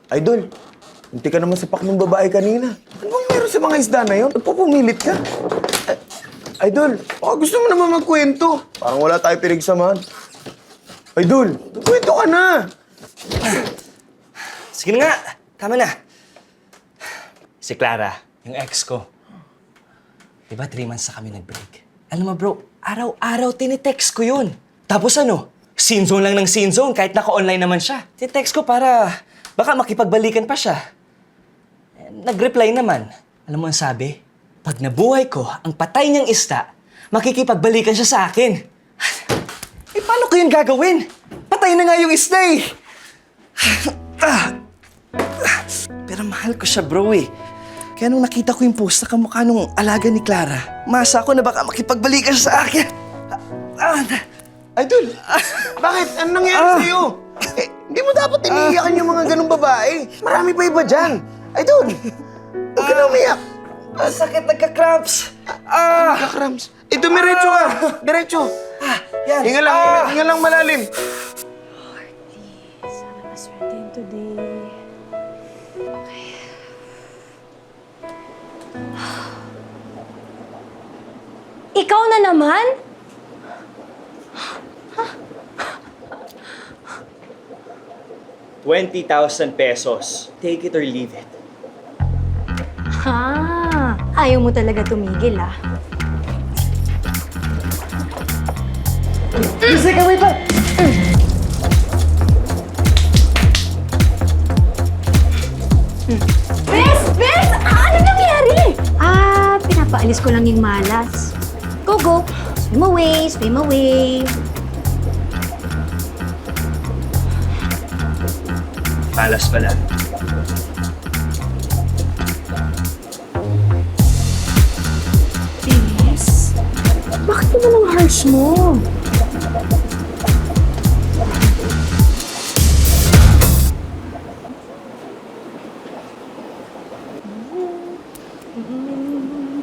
Idol, hindi ka naman sapak ng babae kanina. Ano bang meron sa mga isda na yun? Nagpupumilit ka? Idol, baka gusto mo naman magkwento. Parang wala tayo pinagsamahan. Idol, magkwento ka na! Sige na nga, tama na. Si Clara, yung ex ko. Diba 3 months na kami nag-break? Alam mo bro, araw-araw tinitext ko yun. Tapos ano, scene zone lang ng scene zone kahit naka-online naman siya. Tinitext ko para baka makipagbalikan pa siya. Nag-reply naman. Alam mo ang sabi? Pag nabuhay ko ang patay niyang isda, makikipagbalikan siya sa akin. Eh paano ko yun gagawin? Patay na nga yung isda eh. Pero mahal ko siya bro eh. Kaya nung nakita ko yung post na kamukha nung alaga ni Clara, masa ako na baka makipagbalikan siya sa akin. Idol, bakit? Anong nangyari sa'yo? Eh, hindi mo dapat iniiyakan yung mga ganong babae. Marami pa iba dyan. Idol, huwag ka na umiyak. Ang sakit, nagka-cramps. Kakrams. Eh, dumiretso ka. Diretso. Yan. Hinga lang malalim. Sana maswerte yun today. Ikaw na naman? 20,000 pesos. Take it or leave it. Ha, ayaw mo talaga tumigil ah. Sige, wait pa! Bes! Bes! Ano nangyari? Pinapaalis ko lang yung malas. Go! Swim away! Swim away! Malas pala. Bes? Bakit naman ang harsh mo?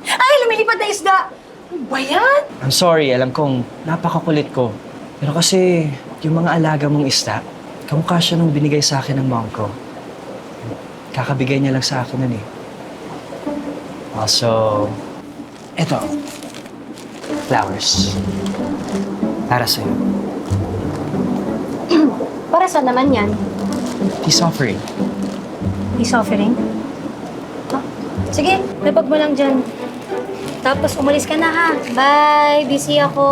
Ay! Lumilipad na isda! Ano ba yan? I'm sorry, alam kong napakakulit ko. Pero kasi yung mga alaga mong isda, kamukha siya nung binigay sa akin ng mom ko. Kakabigay niya lang sa akin nun eh. Also, eto. Flowers. Para sa'yo. Para saan naman yan? Peace offering. Peace offering? Ah, sige, lapag mo lang dyan. Tapos umalis ka na ha. Bye! Busy ako.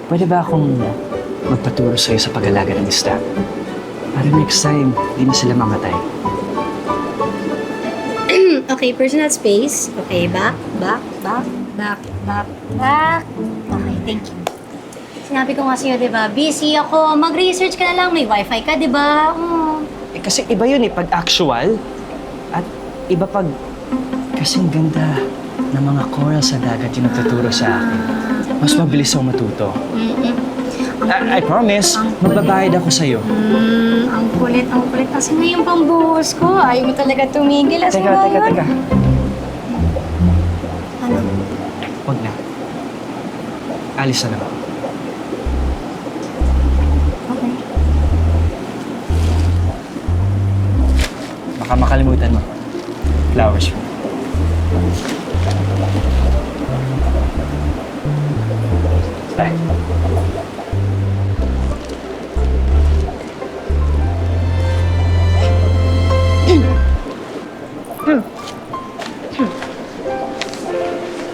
Pwede ba akong magpaturo sa'yo sa pag-alaga ng isda? Para next time, di na sila mamatay. Okay, personal space. Okay, back. Okay, thank you. Sinabi ko nga sa'yo, di ba? Busy ako. Mag-research ka na lang. May wifi ka, di ba? Eh kasi iba yun eh, pag actual. At iba pag kasing ganda ng mga coral sa dagat yung nagtuturo sa akin. Mas mabilis ako matuto. I promise, magbabayad ako sa'yo. Ang kulit. Kasi ngayon pang buhos ko. Ayaw mo talaga tumigil. Teka. Ano? Huwag na. Alis na lang. Okay. Baka makalimutan mo. Flowers mo. Bye.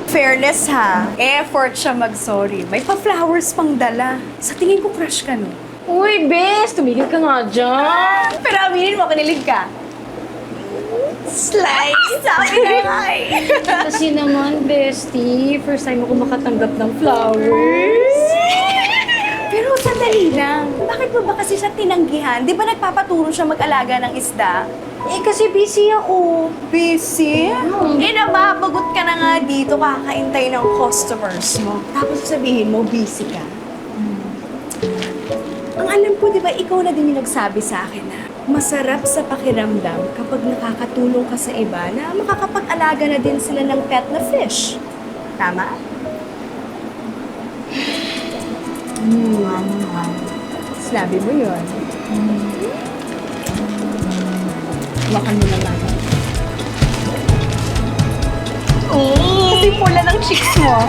Fairness ha, effort siya mag-sorry. May pa-flowers pang dala. Sa tingin ko crush ka, no? Uy, Bes! Tumigil ka nga dyan! Pero aminin mo, kinilig ka. Slice! Sabi na nga eh. Kasi naman, bestie, first time ako makatanggap ng flowers. Pero sandali lang. Bakit mo ba kasi siya tinanggihan? Di ba nagpapaturo siya mag-alaga ng isda? Eh, kasi busy ako. Busy? Eh, nababagot ka na nga dito kakaintay ng customers mo. Tapos sabihin mo, busy ka. Ang alam ko, di ba, ikaw na din yung nagsabi sa akin na masarap sa pakiramdam kapag nakakatulong ka sa iba na makakapag-alaga na din sila ng pet na fish. Tama? sinabi mo yun. Makan mo naman. Kasi pula ng cheeks mo.